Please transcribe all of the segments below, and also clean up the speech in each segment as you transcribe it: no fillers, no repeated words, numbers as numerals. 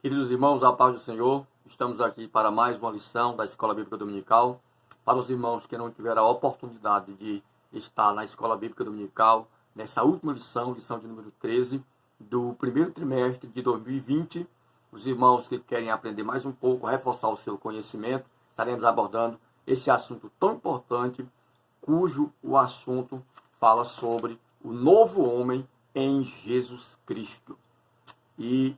Queridos irmãos, a paz do Senhor, estamos aqui para mais uma lição da Escola Bíblica Dominical. Para os irmãos que não tiveram a oportunidade de estar na Escola Bíblica Dominical, nessa última lição de número 13, do primeiro trimestre de 2020, os irmãos que querem aprender mais um pouco, reforçar o seu conhecimento, estaremos abordando esse assunto tão importante, cujo o assunto fala sobre o novo homem em Jesus Cristo. E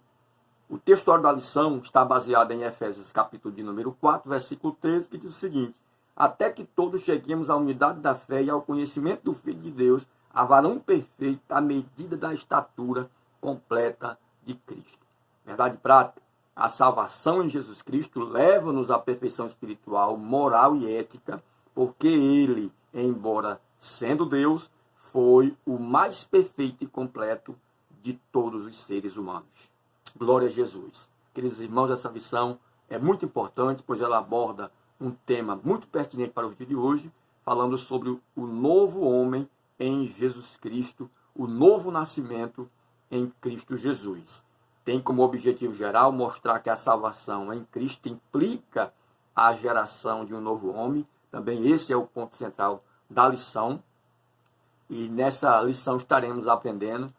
o texto da lição está baseado em Efésios, capítulo de número 4, versículo 13, que diz o seguinte: até que todos cheguemos à unidade da fé e ao conhecimento do Filho de Deus, a varão perfeito à medida da estatura completa de Cristo. Verdade prática, a salvação em Jesus Cristo leva-nos à perfeição espiritual, moral e ética, porque ele, embora sendo Deus, foi o mais perfeito e completo de todos os seres humanos. Glória a Jesus. Queridos irmãos, essa lição é muito importante, pois ela aborda um tema muito pertinente para o dia de hoje, falando sobre o novo homem em Jesus Cristo, o novo nascimento em Cristo Jesus. Tem como objetivo geral mostrar que a salvação em Cristo implica a geração de um novo homem. Também esse é o ponto central da lição. E nessa lição estaremos aprendendo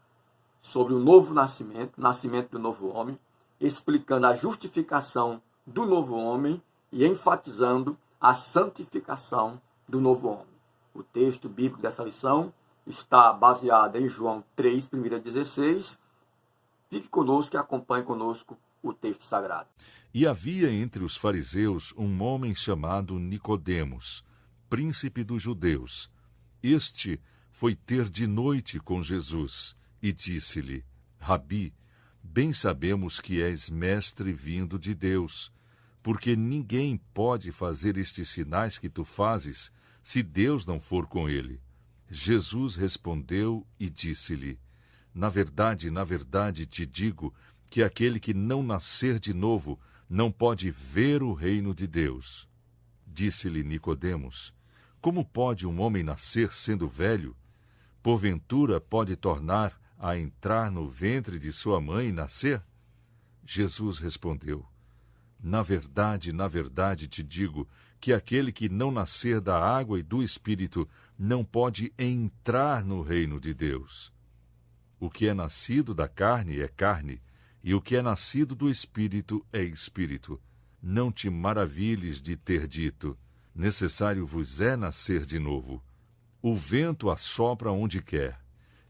sobre o novo nascimento, nascimento do novo homem, explicando a justificação do novo homem e enfatizando a santificação do novo homem. O texto bíblico dessa lição está baseado em João 3, 1 a 16. Fique conosco e acompanhe conosco o texto sagrado. E havia entre os fariseus um homem chamado Nicodemos, príncipe dos judeus. Este foi ter de noite com Jesus e disse-lhe: Rabi, bem sabemos que és mestre vindo de Deus, porque ninguém pode fazer estes sinais que tu fazes se Deus não for com ele. Jesus respondeu e disse-lhe: na verdade te digo que aquele que não nascer de novo não pode ver o reino de Deus. Disse-lhe Nicodemos: como pode um homem nascer sendo velho? Porventura pode tornar a entrar no ventre de sua mãe e nascer? Jesus respondeu: na verdade te digo que aquele que não nascer da água e do Espírito não pode entrar no reino de Deus. O que é nascido da carne é carne, e o que é nascido do Espírito é Espírito. Não te maravilhes de ter dito: necessário vos é nascer de novo. O vento assopra onde quer,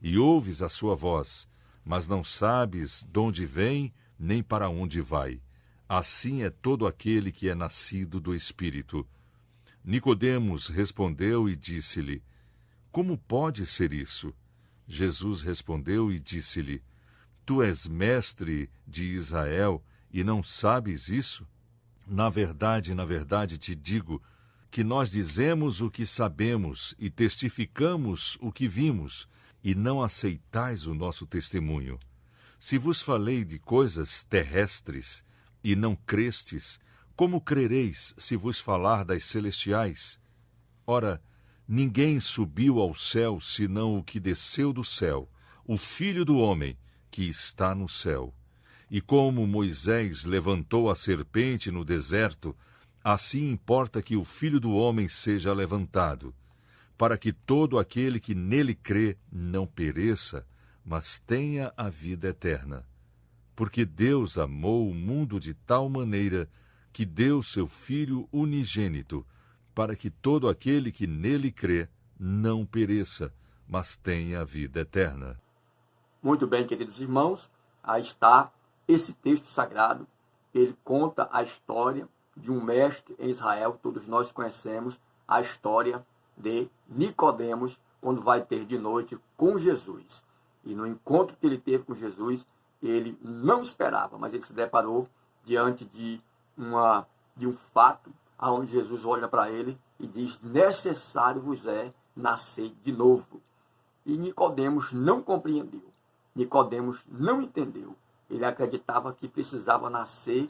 e ouves a sua voz, mas não sabes de onde vem nem para onde vai. Assim é todo aquele que é nascido do Espírito. Nicodemos respondeu e disse-lhe: como pode ser isso? Jesus respondeu e disse-lhe: tu és mestre de Israel e não sabes isso? Na verdade te digo que nós dizemos o que sabemos e testificamos o que vimos, e não aceitais o nosso testemunho. Se vos falei de coisas terrestres e não crestes, como crereis se vos falar das celestiais? Ora, ninguém subiu ao céu senão o que desceu do céu, o Filho do Homem que está no céu. E como Moisés levantou a serpente no deserto, assim importa que o Filho do Homem seja levantado, para que todo aquele que nele crê não pereça, mas tenha a vida eterna. Porque Deus amou o mundo de tal maneira que deu seu Filho unigênito, para que todo aquele que nele crê não pereça, mas tenha a vida eterna. Muito bem, queridos irmãos, aí está esse texto sagrado. Ele conta a história de um mestre em Israel, todos nós conhecemos a história de Nicodemos, quando vai ter de noite com Jesus. E no encontro que ele teve com Jesus, ele não esperava, mas ele se deparou diante de um fato, onde Jesus olha para ele e diz: necessário vos é nascer de novo. E Nicodemos não compreendeu. Nicodemos não entendeu. Ele acreditava que precisava nascer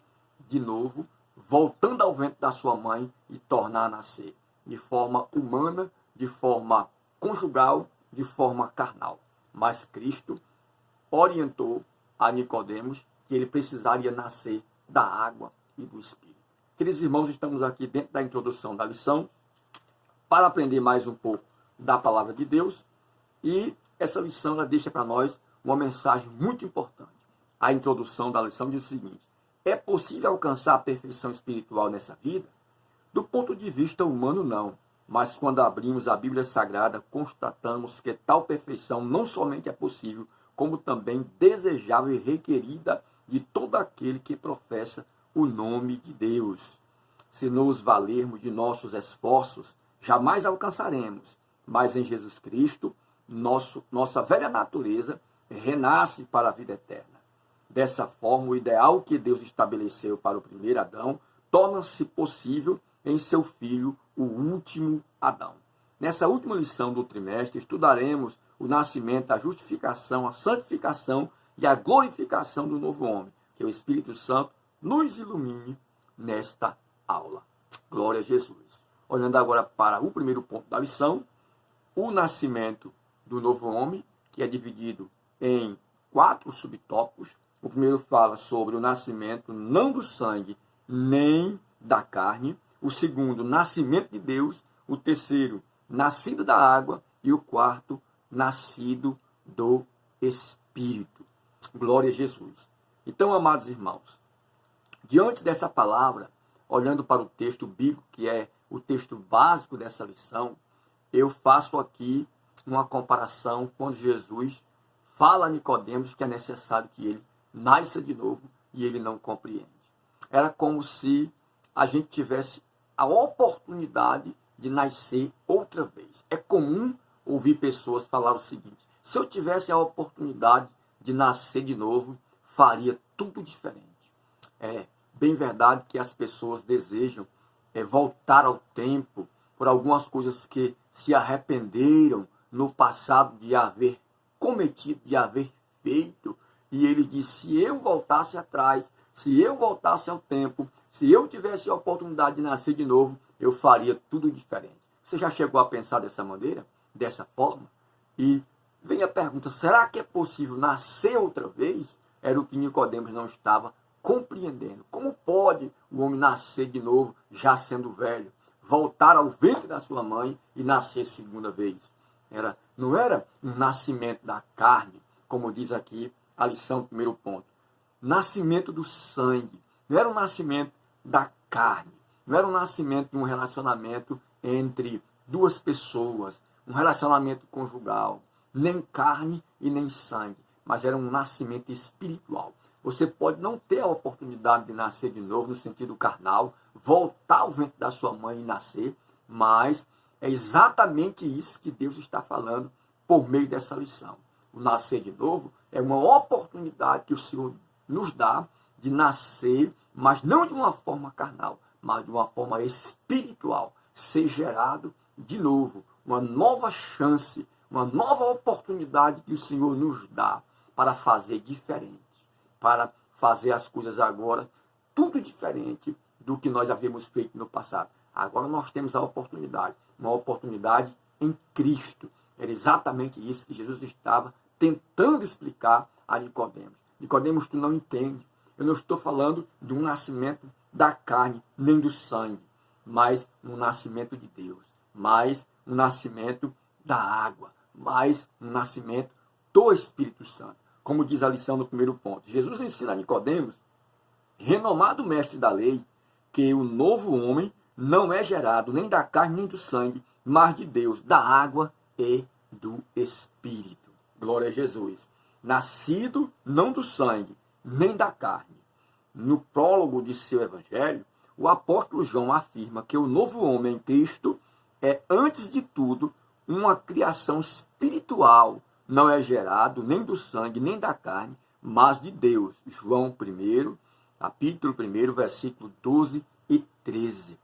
de novo, voltando ao ventre da sua mãe e tornar a nascer de forma humana, de forma conjugal, de forma carnal. Mas Cristo orientou a Nicodemos que ele precisaria nascer da água e do Espírito. Queridos irmãos, estamos aqui dentro da introdução da lição para aprender mais um pouco da palavra de Deus, e essa lição ela deixa para nós uma mensagem muito importante. A introdução da lição diz o seguinte: é possível alcançar a perfeição espiritual nessa vida? Do ponto de vista humano, não. Mas quando abrimos a Bíblia Sagrada, constatamos que tal perfeição não somente é possível, como também desejável e requerida de todo aquele que professa o nome de Deus. Se nos valermos de nossos esforços, jamais alcançaremos, mas em Jesus Cristo, nossa velha natureza renasce para a vida eterna. Dessa forma, o ideal que Deus estabeleceu para o primeiro Adão torna-se possível em seu filho, o último Adão. Nessa última lição do trimestre, estudaremos o nascimento, a justificação, a santificação e a glorificação do novo homem. Que o Espírito Santo nos ilumine nesta aula. Glória a Jesus. Olhando agora para o primeiro ponto da lição, o nascimento do novo homem, que é dividido em 4 subtópicos. O primeiro fala sobre o nascimento não do sangue nem da carne. O segundo, nascimento de Deus. O terceiro, nascido da água. E o quarto, nascido do Espírito. Glória a Jesus. Então, amados irmãos, diante dessa palavra, olhando para o texto bíblico, que é o texto básico dessa lição, eu faço aqui uma comparação quando Jesus fala a Nicodemos que é necessário que ele nasça de novo e ele não compreende. Era como se a gente tivesse a oportunidade de nascer outra vez. É comum ouvir pessoas falar o seguinte: se eu tivesse a oportunidade de nascer de novo, faria tudo diferente. É bem verdade que as pessoas desejam voltar ao tempo por algumas coisas que se arrependeram no passado de haver cometido, de haver feito. E ele diz: se eu voltasse atrás, se eu voltasse ao tempo, se eu tivesse a oportunidade de nascer de novo, eu faria tudo diferente. Você já chegou a pensar dessa maneira, dessa forma? E vem a pergunta: será que é possível nascer outra vez? Era o que Nicodemos não estava compreendendo. Como pode o homem nascer de novo, já sendo velho? Voltar ao ventre da sua mãe e nascer segunda vez? Não era um nascimento da carne, como diz aqui a lição do primeiro ponto. Nascimento do sangue. Não era um nascimento da carne. Não era um nascimento de um relacionamento entre duas pessoas, um relacionamento conjugal. Nem carne e nem sangue. Mas era um nascimento espiritual. Você pode não ter a oportunidade de nascer de novo no sentido carnal, voltar ao ventre da sua mãe e nascer, mas é exatamente isso que Deus está falando por meio dessa lição. O nascer de novo é uma oportunidade que o Senhor nos dá de nascer, mas não de uma forma carnal, mas de uma forma espiritual, ser gerado de novo, uma nova chance, uma nova oportunidade que o Senhor nos dá para fazer diferente, para fazer as coisas agora tudo diferente do que nós havíamos feito no passado. Agora nós temos a oportunidade, uma oportunidade em Cristo. Era exatamente isso que Jesus estava tentando explicar a Nicodemos. Nicodemos, tu não entende. Eu não estou falando de um nascimento da carne, nem do sangue, mas um nascimento de Deus, mas um nascimento da água, mas um nascimento do Espírito Santo. Como diz a lição no primeiro ponto, Jesus ensina a Nicodemos, renomado mestre da lei, que o novo homem não é gerado nem da carne nem do sangue, mas de Deus, da água e do Espírito. Glória a Jesus. Nascido não do sangue, nem da carne. No prólogo de seu evangelho, o apóstolo João afirma que o novo homem em Cristo é, antes de tudo, uma criação espiritual. Não é gerado nem do sangue, nem da carne, mas de Deus. João 1, capítulo 1, versículo 12 e 13.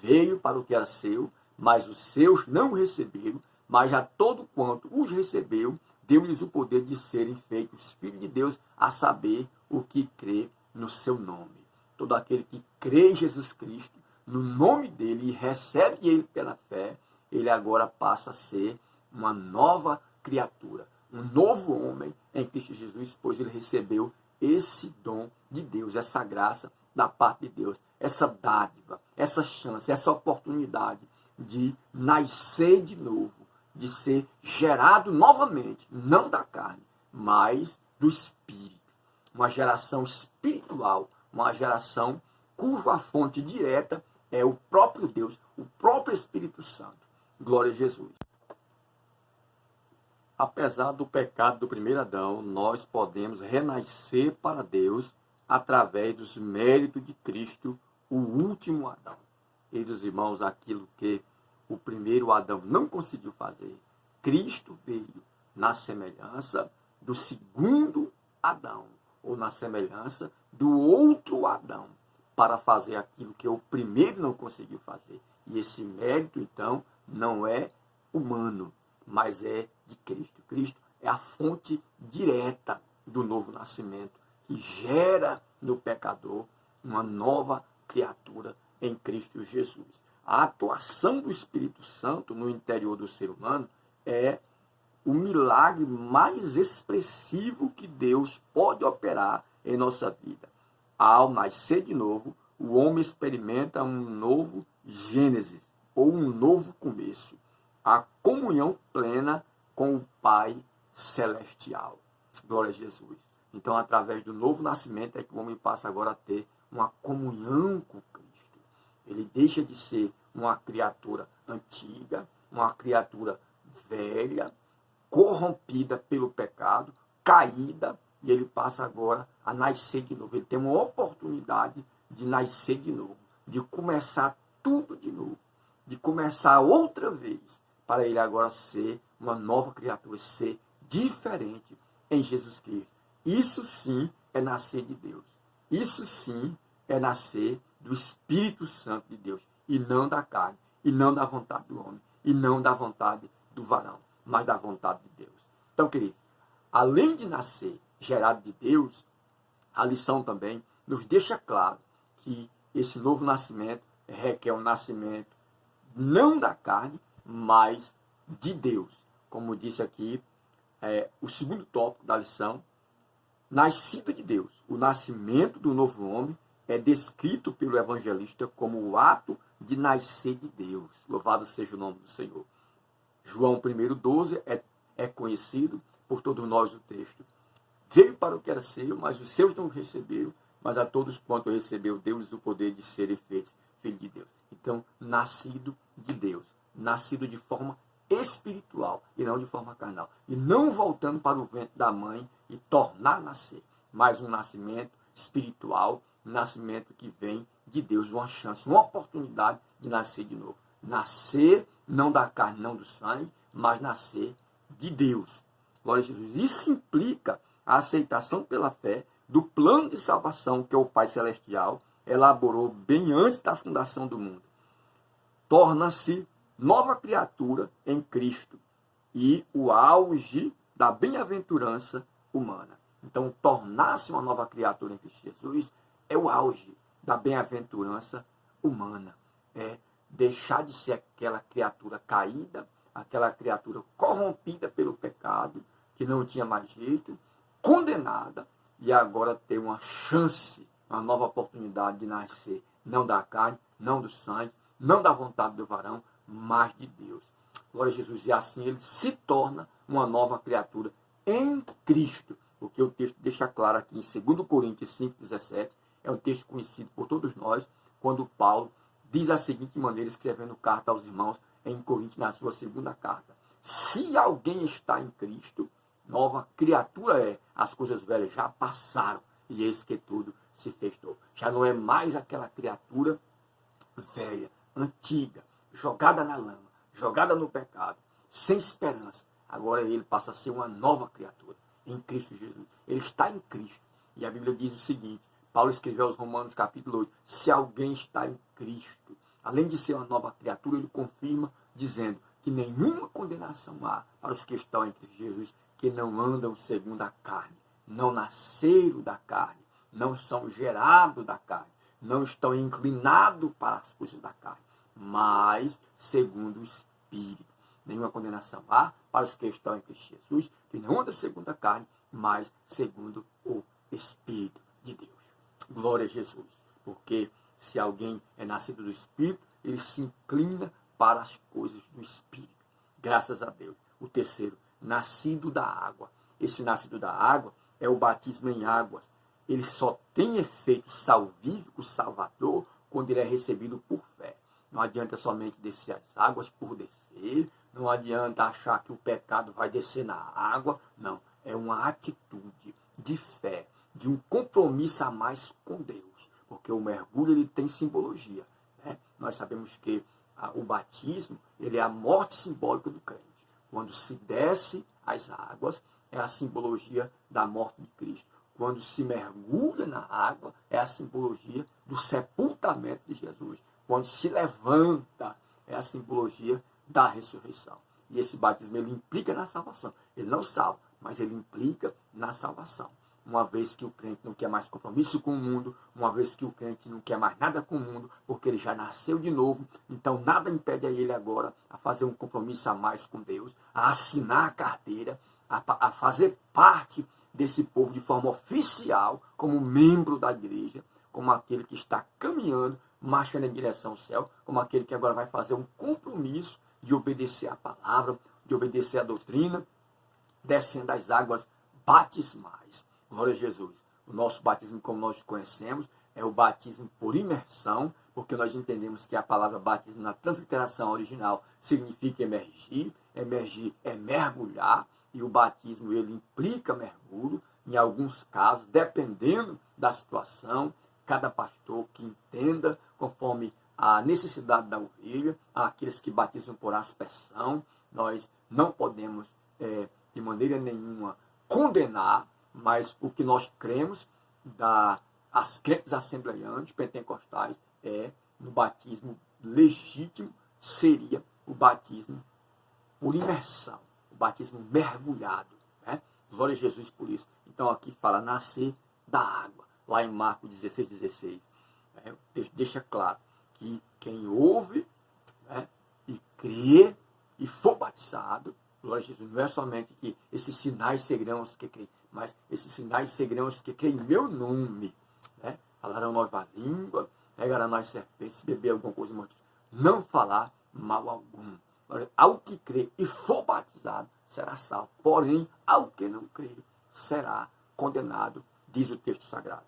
Veio para o que era seu, mas os seus não o receberam, mas a todo quanto os recebeu, deu-lhes o poder de serem feitos filhos de Deus, a saber, o que crê no seu nome. Todo aquele que crê em Jesus Cristo, no nome dele, e recebe ele pela fé, ele agora passa a ser uma nova criatura, um novo homem em Cristo Jesus, pois ele recebeu esse dom de Deus, essa graça da parte de Deus, essa dádiva, essa chance, essa oportunidade de nascer de novo, de ser gerado novamente, não da carne, mas do Espírito. Uma geração espiritual, uma geração cuja fonte direta é o próprio Deus, o próprio Espírito Santo. Glória a Jesus. Apesar do pecado do primeiro Adão, nós podemos renascer para Deus através dos méritos de Cristo, o último Adão. Queridos irmãos, aquilo que o primeiro Adão não conseguiu fazer, Cristo veio na semelhança do segundo Adão, ou na semelhança do outro Adão, para fazer aquilo que o primeiro não conseguiu fazer. E esse mérito, então, não é humano, mas é de Cristo. Cristo é a fonte direta do novo nascimento, que gera no pecador uma nova criatura em Cristo Jesus. A atuação do Espírito Santo no interior do ser humano é o milagre mais expressivo que Deus pode operar em nossa vida. Ao nascer de novo, o homem experimenta um novo Gênesis, ou um novo começo. A comunhão plena com o Pai Celestial. Glória a Jesus. Então, através do novo nascimento, é que o homem passa agora a ter uma comunhão com Cristo. Ele deixa de ser uma criatura antiga, uma criatura velha, corrompida pelo pecado, caída, e ele passa agora a nascer de novo. Ele tem uma oportunidade de nascer de novo, de começar tudo de novo, de começar outra vez, para ele agora ser uma nova criatura, ser diferente em Jesus Cristo. Isso sim é nascer de Deus. Isso sim é nascer do Espírito Santo de Deus, e não da carne, e não da vontade do homem, e não da vontade do varão, mas da vontade de Deus. Então, querido, além de nascer gerado de Deus, a lição também nos deixa claro que esse novo nascimento requer um nascimento não da carne, mas de Deus. Como disse aqui, o segundo tópico da lição, nascido de Deus. O nascimento do novo homem é descrito pelo evangelista como o ato de nascer de Deus. Louvado seja o nome do Senhor. João 1,12 é conhecido por todos nós o texto. Veio para o que era seu, mas os seus não o receberam, mas a todos quanto recebeu, deu-lhes o poder de serem feitos filhos de Deus. Então, nascido de Deus, nascido de forma espiritual e não de forma carnal. E não voltando para o ventre da mãe e tornar a nascer, mas um nascimento espiritual, um nascimento que vem de Deus, uma chance, uma oportunidade de nascer de novo. Nascer não da carne, não do sangue, mas nascer de Deus. Glória a Jesus. Isso implica a aceitação pela fé do plano de salvação que o Pai Celestial elaborou bem antes da fundação do mundo. Torna-se nova criatura em Cristo e o auge da bem-aventurança humana. Então, tornar-se uma nova criatura em Cristo Jesus é o auge da bem-aventurança humana. É deixar de ser aquela criatura caída, aquela criatura corrompida pelo pecado, que não tinha mais jeito, condenada, e agora ter uma chance, uma nova oportunidade de nascer, não da carne, não do sangue, não da vontade do varão, mas de Deus. Glória a Jesus. E assim ele se torna uma nova criatura em Cristo. O que o texto deixa claro aqui em 2 Coríntios 5,17, é um texto conhecido por todos nós, quando Paulo diz da seguinte maneira, escrevendo carta aos irmãos em Coríntios, na sua segunda carta. Se alguém está em Cristo, nova criatura é. As coisas velhas já passaram e eis que tudo se fez novo. Já não é mais aquela criatura velha, antiga, jogada na lama, jogada no pecado, sem esperança. Agora ele passa a ser uma nova criatura em Cristo Jesus. Ele está em Cristo. E a Bíblia diz o seguinte, Paulo escreveu aos Romanos capítulo 8, se alguém está em Cristo, além de ser uma nova criatura, ele confirma dizendo que nenhuma condenação há para os que estão em Cristo Jesus, que não andam segundo a carne, não nasceram da carne, não são gerados da carne, não estão inclinados para as coisas da carne, mas segundo o Espírito. Nenhuma condenação há para os que estão em Cristo Jesus, que não andam segundo a carne, mas segundo o Espírito de Deus. Glória a Jesus. Porque se alguém é nascido do Espírito, ele se inclina para as coisas do Espírito. Graças a Deus. O terceiro, nascido da água. Esse nascido da água é o batismo em águas. Ele só tem efeito salvífico, salvador, quando ele é recebido por fé. Não adianta somente descer as águas por descer, não adianta achar que o pecado vai descer na água, não. É uma atitude de fé, de um compromisso a mais com Deus, porque o mergulho ele tem simbologia, né? Nós sabemos que o batismo ele é a morte simbólica do crente. Quando se desce as águas, é a simbologia da morte de Cristo. Quando se mergulha na água, é a simbologia do sepultamento de Jesus. Quando se levanta, é a simbologia da ressurreição. E esse batismo ele implica na salvação. Ele não salva, mas ele implica na salvação. Uma vez que o crente não quer mais compromisso com o mundo, uma vez que o crente não quer mais nada com o mundo, porque ele já nasceu de novo, então nada impede a ele agora a fazer um compromisso a mais com Deus, a assinar a carteira, a fazer parte desse povo de forma oficial, como membro da igreja, como aquele que está caminhando, marchando em direção ao céu, como aquele que agora vai fazer um compromisso de obedecer à palavra, de obedecer à doutrina, descendo as águas batismais. Glória a Jesus. O nosso batismo, como nós conhecemos, é o batismo por imersão, porque nós entendemos que a palavra batismo na transliteração original significa emergir. Emergir é mergulhar, e o batismo ele implica mergulho, em alguns casos, dependendo da situação, cada pastor que entenda, conforme a necessidade da ovelha, aqueles que batizam por aspersão, nós não podemos, de maneira nenhuma, condenar, mas o que nós cremos, as crentes assembleiantes pentecostais, no batismo legítimo, seria o batismo por imersão, o batismo mergulhado, né? Glória a Jesus por isso. Então aqui fala nascer da água, lá em Marcos 16:16. Deixa claro que quem ouve, né, e crê e for batizado, glória a Jesus, não é somente que esses sinais seguirão os que creem, mas esses sinais seguirão os que creem em meu nome, né? Falarão nova língua, pegarão nós serpentes, se beber alguma coisa, não falar mal algum. Ao que crê e for batizado, será salvo. Porém, ao que não crê, será condenado, diz o texto sagrado.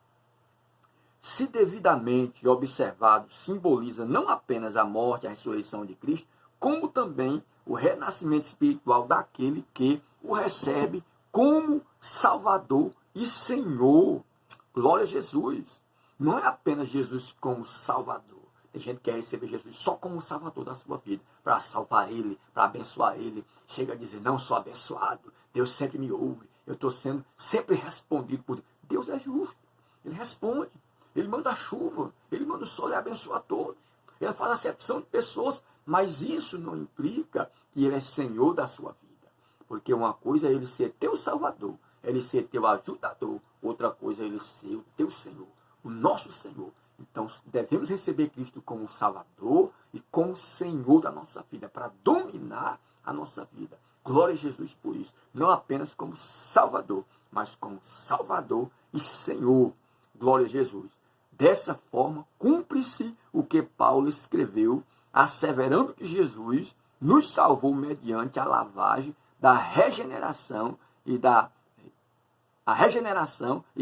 Se devidamente observado, simboliza não apenas a morte e a ressurreição de Cristo, como também o renascimento espiritual daquele que o recebe como Salvador e Senhor. Glória a Jesus. Não é apenas Jesus como Salvador. Tem gente que quer receber Jesus só como Salvador da sua vida, para salvar ele, para abençoar ele. Chega a dizer, não sou abençoado, Deus sempre me ouve, eu estou sendo sempre respondido por Deus. Deus é justo, ele responde, ele manda a chuva, ele manda o sol e abençoa a todos. Ele faz acepção de pessoas, mas isso não implica que ele é Senhor da sua vida. Porque uma coisa é ele ser teu Salvador, ele ser teu ajudador, outra coisa é ele ser o teu Senhor, o nosso Senhor. Então, devemos receber Cristo como Salvador e como Senhor da nossa vida, para dominar a nossa vida. Glória a Jesus por isso. Não apenas como Salvador, mas como Salvador e Senhor. Glória a Jesus. Dessa forma, cumpre-se o que Paulo escreveu, asseverando que Jesus nos salvou mediante a lavagem da regeneração e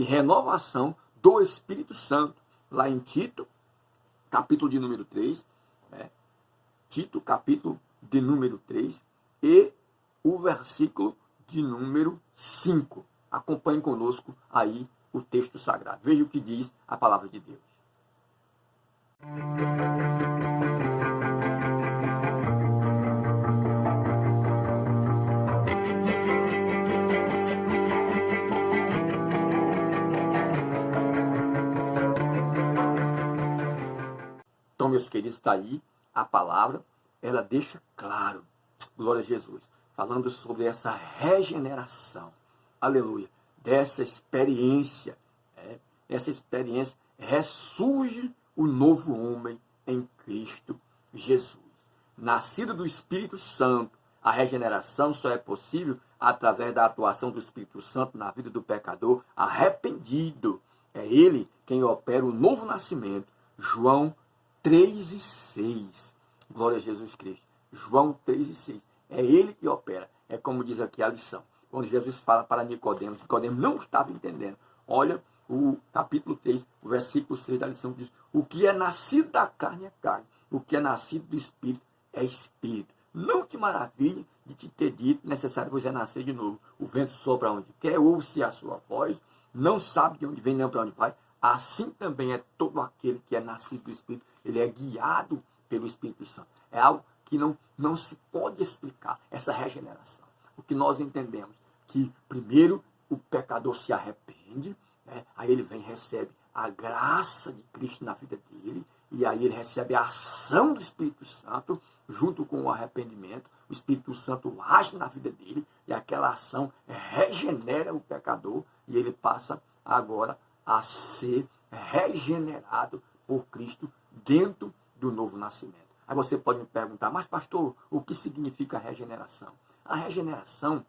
renovação do Espírito Santo. Lá em Tito, capítulo de número 3, Tito, capítulo de número 3, e o versículo de número 5. Acompanhe conosco aí o texto sagrado. Veja o que diz a palavra de Deus. Então, meus queridos, está aí a palavra, ela deixa claro, glória a Jesus, falando sobre essa regeneração, aleluia, dessa experiência, ressurge o novo homem em Cristo Jesus. Nascido do Espírito Santo, a regeneração só é possível através da atuação do Espírito Santo na vida do pecador arrependido. É ele quem opera o novo nascimento. João 3:6. Glória a Jesus Cristo. João 3:6. É ele que opera. É como diz aqui a lição. Quando Jesus fala para Nicodemos, Nicodemos não estava entendendo. Olha o capítulo 3, o versículo 6 da lição diz: o que é nascido da carne é carne, o que é nascido do Espírito é Espírito. Não te maravilhe de te ter dito, necessário você nascer de novo. O vento sopra onde quer, ouve-se a sua voz, não sabe de onde vem nem para onde vai. Assim também é todo aquele que é nascido do Espírito. Ele é guiado pelo Espírito Santo. É algo que não se pode explicar, essa regeneração. O que nós entendemos, que primeiro o pecador se arrepende, né? Aí ele vem e recebe a graça de Cristo na vida dele, e aí ele recebe a ação do Espírito Santo, junto com o arrependimento. O Espírito Santo age na vida dele, e aquela ação regenera o pecador, e ele passa agora a ser regenerado por Cristo dentro do novo nascimento. Aí você pode me perguntar, mas pastor, o que significa regeneração? A regeneração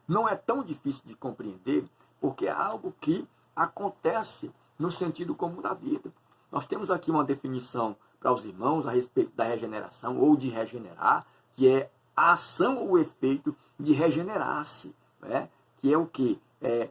não é tão difícil de compreender, porque é algo que acontece no sentido comum da vida. Nós temos aqui uma definição para os irmãos a respeito da regeneração ou de regenerar, que é a ação ou o efeito de regenerar-se, né? Que é o quê? É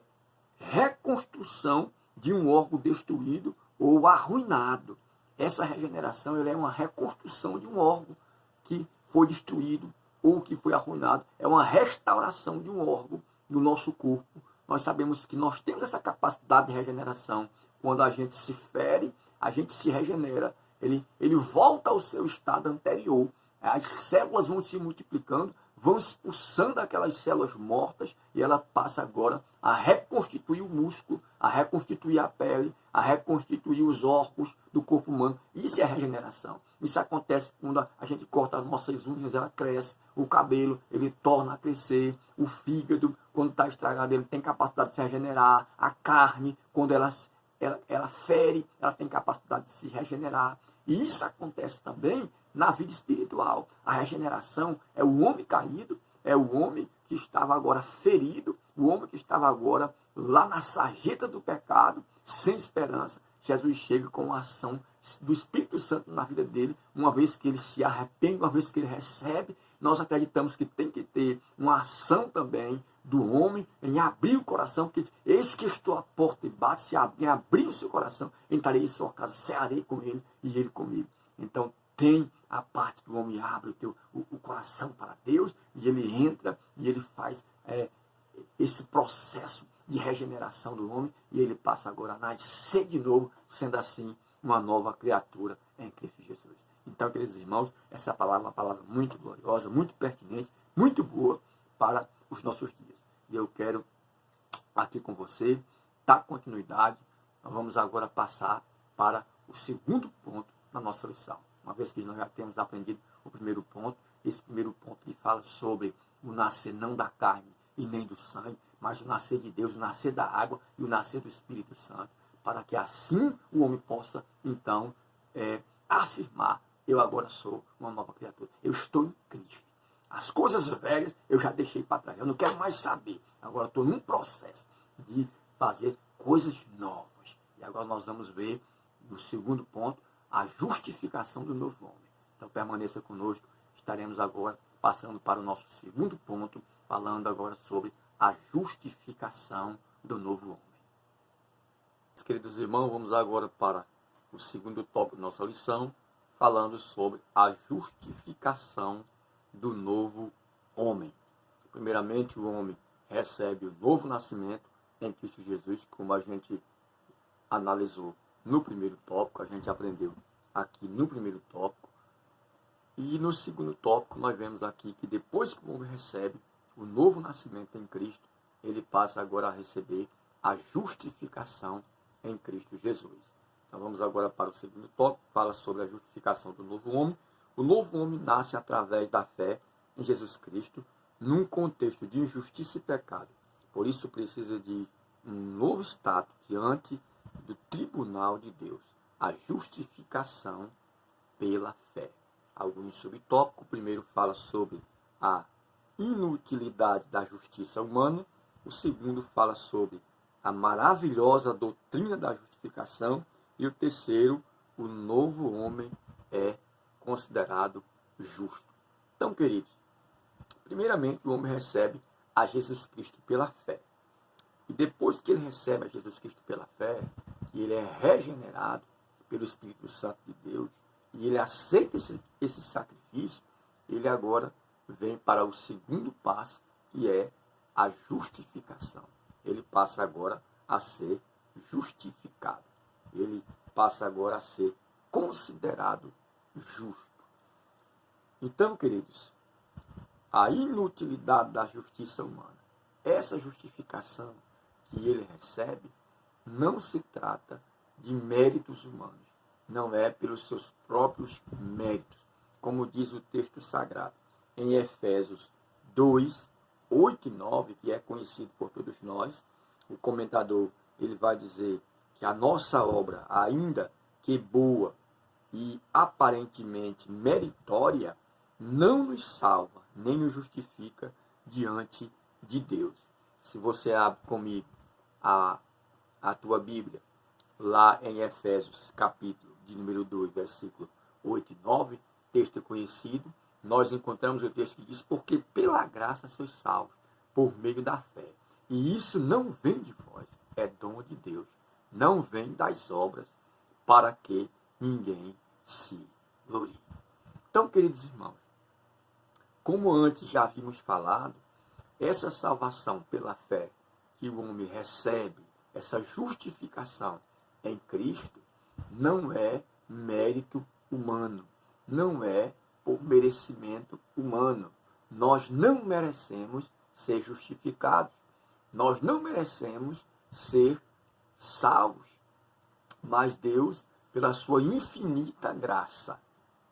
reconstrução de um órgão destruído ou arruinado. Essa regeneração ela é uma reconstrução de um órgão que foi destruído ou que foi arruinado. É uma restauração de um órgão do nosso corpo. Nós sabemos que nós temos essa capacidade de regeneração. Quando a gente se fere, a gente se regenera. Ele volta ao seu estado anterior. As células vão se multiplicando, vão expulsando aquelas células mortas e ela passa agora a reconstituir o músculo, a reconstituir a pele, a reconstituir os órgãos do corpo humano. Isso é regeneração. Isso acontece quando a gente corta as nossas unhas, ela cresce, o cabelo, ele torna a crescer, o fígado, quando está estragado, ele tem capacidade de se regenerar, a carne, quando ela fere, ela tem capacidade de se regenerar. E isso acontece também na vida espiritual. A regeneração é o homem caído, é o homem que estava agora ferido, o homem que estava agora lá na sarjeta do pecado, sem esperança. Jesus chega com a ação do Espírito Santo na vida dele, uma vez que ele se arrepende, uma vez que ele recebe. Nós acreditamos que tem que ter uma ação também do homem em abrir o coração, porque diz, eis que estou à porta e bato, se alguém abrir o seu coração, entrarei em sua casa, cearei com ele e ele comigo. Então tem a parte que o homem abre o coração para Deus, e ele entra e ele faz esse processo de regeneração do homem, e ele passa agora a nascer de novo, sendo assim uma nova criatura em Cristo Jesus. Então, queridos irmãos, essa palavra é uma palavra muito gloriosa, muito pertinente, muito boa para os nossos dias. E eu quero, aqui com você, dar continuidade. Nós vamos agora passar para o segundo ponto da nossa lição. Uma vez que nós já temos aprendido o primeiro ponto, esse primeiro ponto que fala sobre o nascer não da carne e nem do sangue, mas o nascer de Deus, o nascer da água e o nascer do Espírito Santo, para que assim o homem possa, então, afirmar, eu agora sou uma nova criatura, eu estou em Cristo. As coisas velhas eu já deixei para trás, eu não quero mais saber. Agora estou num processo de fazer coisas novas. E agora nós vamos ver, no segundo ponto, a justificação do novo homem. Então permaneça conosco, estaremos agora passando para o nosso segundo ponto, falando agora sobre a justificação do novo homem. Queridos irmãos, vamos agora para o segundo tópico da nossa lição, falando sobre a justificação do novo homem. Primeiramente, o homem recebe o novo nascimento em Cristo Jesus, como a gente analisou no primeiro tópico, a gente aprendeu aqui no primeiro tópico. E no segundo tópico, nós vemos aqui que depois que o homem recebe o novo nascimento em Cristo, ele passa agora a receber a justificação em Cristo Jesus. Então vamos agora para o segundo tópico, que fala sobre a justificação do novo homem. O novo homem nasce através da fé em Jesus Cristo, num contexto de injustiça e pecado. Por isso precisa de um novo status diante do tribunal de Deus, a justificação pela fé. Alguns subtópicos. O primeiro fala sobre a inutilidade da justiça humana. O segundo fala sobre a maravilhosa doutrina da justificação. E o terceiro, o novo homem é considerado justo. Então, queridos, primeiramente o homem recebe a Jesus Cristo pela fé. E depois que ele recebe a Jesus Cristo pela fé, que ele é regenerado pelo Espírito Santo de Deus, e ele aceita esse sacrifício, ele agora vem para o segundo passo, que é a justificação. Ele passa agora a ser justificado. Ele passa agora a ser considerado justo. Então, queridos, a inutilidade da justiça humana, essa justificação que ele recebe, não se trata de méritos humanos, não é pelos seus próprios méritos, como diz o texto sagrado em Efésios 2, 8 e 9, que é conhecido por todos nós. O comentador ele vai dizer que a nossa obra, ainda que boa e aparentemente meritória, não nos salva, nem nos justifica diante de Deus. Se você abre comigo a tua Bíblia, lá em Efésios, capítulo de número 2, versículo 8 e 9, texto conhecido, nós encontramos o texto que diz: porque pela graça sois salvos, por meio da fé. E isso não vem de vós, é dom de Deus, não vem das obras, para que ninguém se glorie. Então, queridos irmãos, como antes já havíamos falado, essa salvação pela fé que o homem recebe, essa justificação em Cristo, não é mérito humano, não é por merecimento humano. Nós não merecemos ser justificados, nós não merecemos ser salvos, mas Deus, pela sua infinita graça,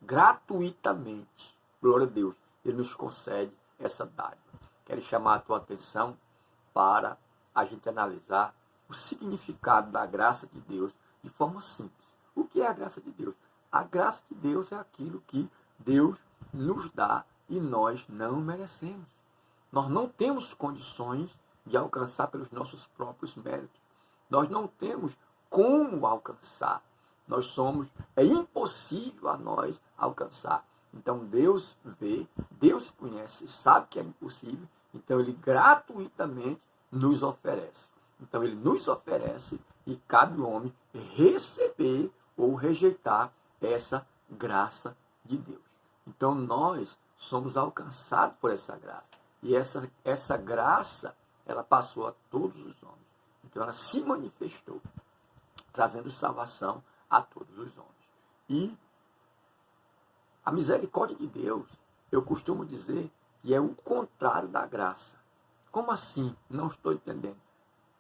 gratuitamente, glória a Deus, Ele nos concede essa dádiva. Quero chamar a tua atenção para a gente analisar o significado da graça de Deus de forma simples. O que é a graça de Deus? A graça de Deus é aquilo que Deus nos dá e nós não merecemos. Nós não temos condições de alcançar pelos nossos próprios méritos. Nós não temos como alcançar. É impossível a nós alcançar. Então Deus vê, Deus conhece, sabe que é impossível, então Ele gratuitamente nos oferece. Então Ele nos oferece e cabe ao homem receber ou rejeitar essa graça de Deus. Então nós somos alcançados por essa graça. E essa graça, ela passou a todos os homens. Então ela se manifestou, trazendo salvação a todos os homens. E a misericórdia de Deus, eu costumo dizer que é o contrário da graça. Como assim? Não estou entendendo.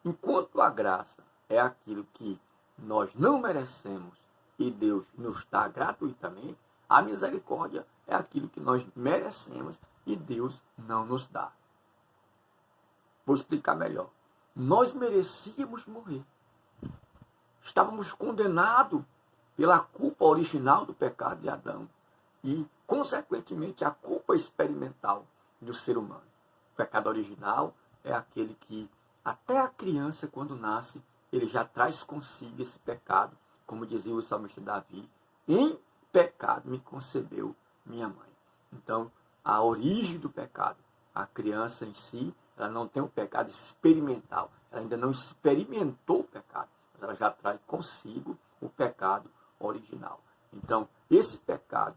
Enquanto a graça é aquilo que nós não merecemos e Deus nos dá gratuitamente, a misericórdia é aquilo que nós merecemos e Deus não nos dá. Vou explicar melhor. Nós merecíamos morrer. Estávamos condenados pela culpa original do pecado de Adão e, consequentemente, a culpa experimental do ser humano. O pecado original é aquele que, até a criança, quando nasce, ele já traz consigo esse pecado, como dizia o salmista Davi: em pecado me concebeu minha mãe. Então, a origem do pecado, a criança em si, ela não tem um pecado experimental, ela ainda não experimentou o pecado, mas ela já traz consigo o pecado original. Então, esse pecado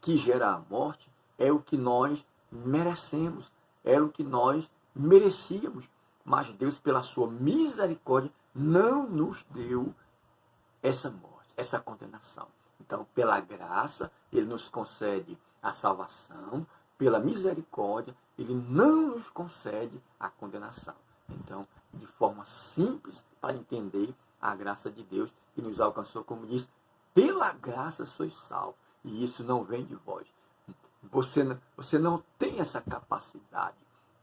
que gera a morte é o que nós merecemos, era o que nós merecíamos, mas Deus, pela sua misericórdia, não nos deu essa morte, essa condenação. Então, pela graça, Ele nos concede a salvação, pela misericórdia, Ele não nos concede a condenação. Então, de forma simples, para entender a graça de Deus que nos alcançou, como diz, pela graça sois salvos, e isso não vem de vós. Você não tem essa capacidade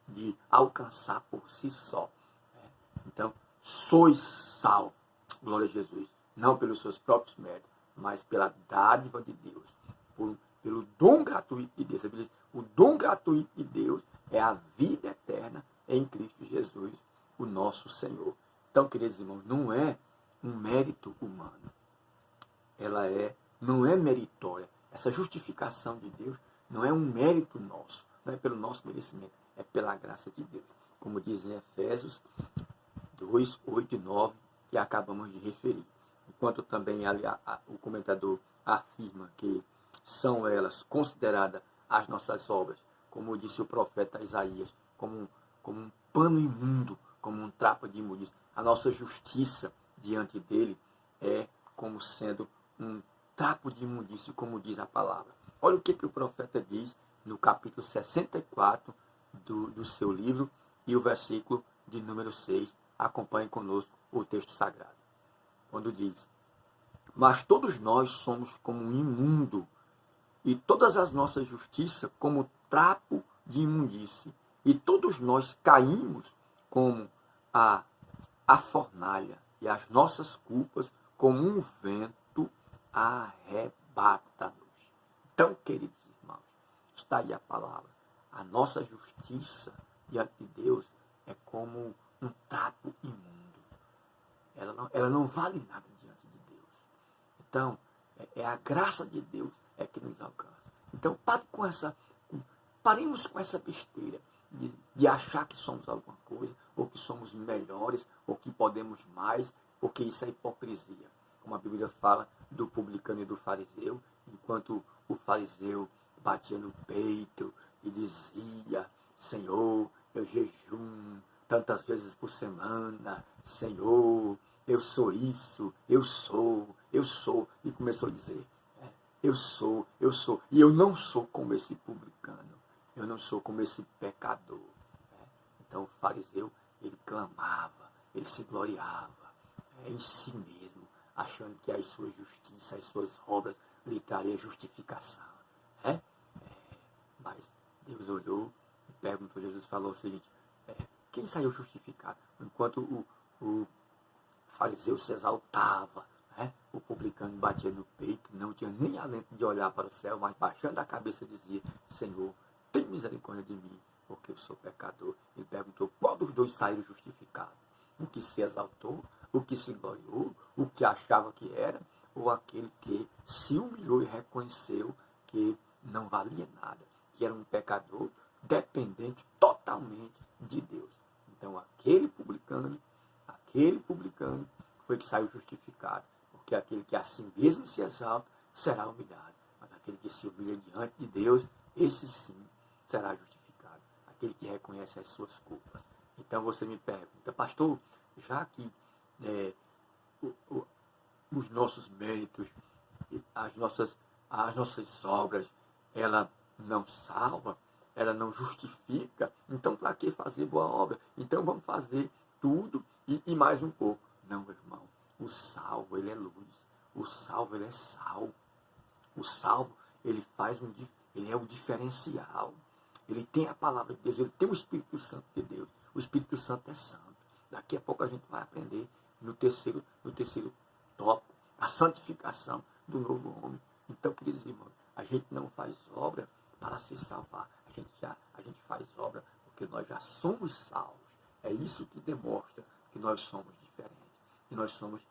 de alcançar por si só. Então, sois salvos, glória a Jesus, não pelos seus próprios méritos, mas pela dádiva de Deus, pelo dom gratuito de Deus. O dom gratuito de Deus é a vida eterna em Cristo Jesus, o nosso Senhor. Então, queridos irmãos, não é um mérito humano. Não é meritória. Essa justificação de Deus não é um mérito nosso, não é pelo nosso merecimento, é pela graça de Deus. Como diz em Efésios 2, 8 e 9, que acabamos de referir. Enquanto também o comentador afirma que são elas consideradas as nossas obras, como disse o profeta Isaías, como um pano imundo, como um trapo de imundícia. A nossa justiça diante dele é como sendo um trapo de imundícia, como diz a palavra. Olha o que o profeta diz no capítulo 64 do seu livro e o versículo de número 6. Acompanhe conosco o texto sagrado. Quando diz: mas todos nós somos como um imundo, e todas as nossas justiças como trapo de imundície, e todos nós caímos como a fornalha, e as nossas culpas como um vento arrebata-nos. Então, queridos irmãos, está aí a palavra. A nossa justiça diante de Deus é como um trapo imundo. Ela não vale nada diante de Deus. Então, é a graça de Deus que nos alcança. Então, paremos com essa besteira de achar que somos alguma coisa, ou que somos melhores, ou que podemos mais, porque isso é hipocrisia. Como a Bíblia fala do publicano e do fariseu, enquanto o fariseu batia no peito e dizia: Senhor, eu jejum tantas vezes por semana, Senhor, eu sou isso, eu sou, e começou a dizer: eu sou, e eu não sou como esse publicano, eu não sou como esse pecador. Então o fariseu, ele clamava, ele se gloriava em si mesmo, achando que as suas justiças, as suas obras lhe trariam justificação. Mas Deus olhou e perguntou, Jesus falou o seguinte: quem saiu justificado? Enquanto o fariseu se exaltava, o publicano batia no peito, não tinha nem alento de olhar para o céu, mas baixando a cabeça dizia: Senhor, tem misericórdia de mim, porque eu sou pecador. Ele perguntou: qual dos dois saiu justificado? O que se exaltou, o que se gloriou, o que achava que era, ou aquele que se humilhou e reconheceu que não valia nada, que era um pecador dependente totalmente de Deus. Então aquele publicano foi que saiu justificado, porque aquele que a si mesmo se exalta será humilhado, mas aquele que se humilha diante de Deus, esse sim será justificado, aquele que reconhece as suas culpas. Então você me pergunta: pastor, já que os nossos méritos, as nossas obras, ela não salva, ela não justifica, então para que fazer boa obra? Então vamos fazer tudo e mais um pouco. Não, meu irmão, o salvo, ele é luz, o salvo, ele é sal, o salvo, ele é o diferencial, ele tem a palavra de Deus, ele tem o Espírito Santo de Deus, o Espírito Santo é santo. Daqui a pouco a gente vai aprender no terceiro tópico, a santificação do novo homem. Então, queridos irmãos, a gente não faz obra para se salvar, a gente faz obra porque nós já somos salvos. É isso que demonstra que nós somos diferentes, que nós somos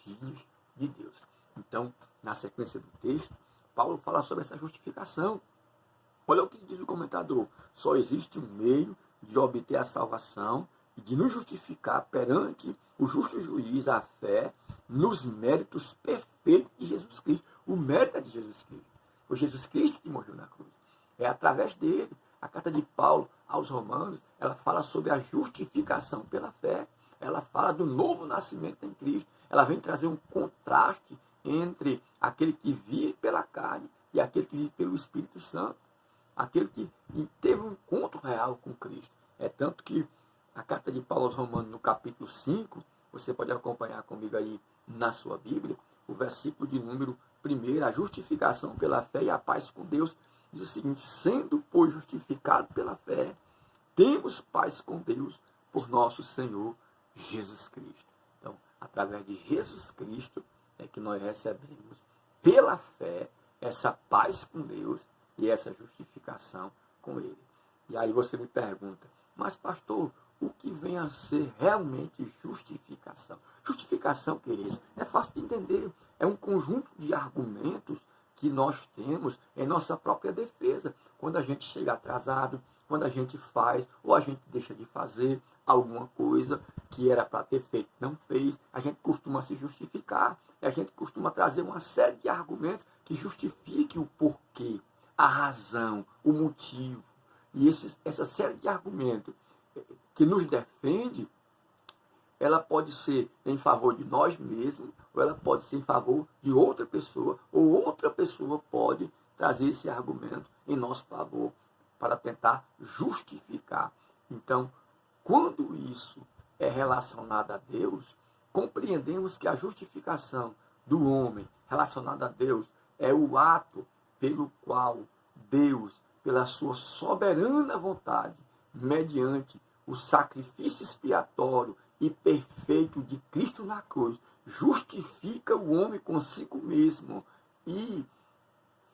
filhos de Deus. Então, na sequência do texto, Paulo fala sobre essa justificação. Olha o que diz o comentador: só existe um meio de obter a salvação e de nos justificar perante o justo juiz, a fé, nos méritos perfeitos de Jesus Cristo. O mérito é de Jesus Cristo. Foi Jesus Cristo que morreu na cruz. É através dele. A carta de Paulo aos Romanos, ela fala sobre a justificação pela fé. Ela fala do novo nascimento em Cristo. Ela vem trazer um contraste entre aquele que vive pela carne e aquele que vive pelo Espírito Santo. Aquele que teve um encontro real com Cristo. É tanto que a carta de Paulo aos Romanos, no capítulo 5, você pode acompanhar comigo aí na sua Bíblia, o versículo de número 1, a justificação pela fé e a paz com Deus, diz o seguinte: sendo, pois, justificado pela fé, temos paz com Deus por nosso Senhor Jesus Cristo. Então, através de Jesus Cristo é que nós recebemos, pela fé, essa paz com Deus e essa justificação com ele. E aí você me pergunta, mas pastor, o que vem a ser realmente justificação? Justificação, queridos, é fácil de entender. É um conjunto de argumentos que nós temos em nossa própria defesa. Quando a gente chega atrasado, quando a gente faz ou a gente deixa de fazer alguma coisa que era para ter feito, não fez, a gente costuma se justificar. A gente costuma trazer uma série de argumentos que justifiquem o porquê, a razão, o motivo. E essa série de argumentos que nos defende, ela pode ser em favor de nós mesmos, ou ela pode ser em favor de outra pessoa, ou outra pessoa pode trazer esse argumento em nosso favor para tentar justificar. Então, quando isso é relacionado a Deus, compreendemos que a justificação do homem relacionada a Deus é o ato pelo qual Deus, pela sua soberana vontade, mediante o sacrifício expiatório e perfeito de Cristo na cruz, justifica o homem consigo mesmo e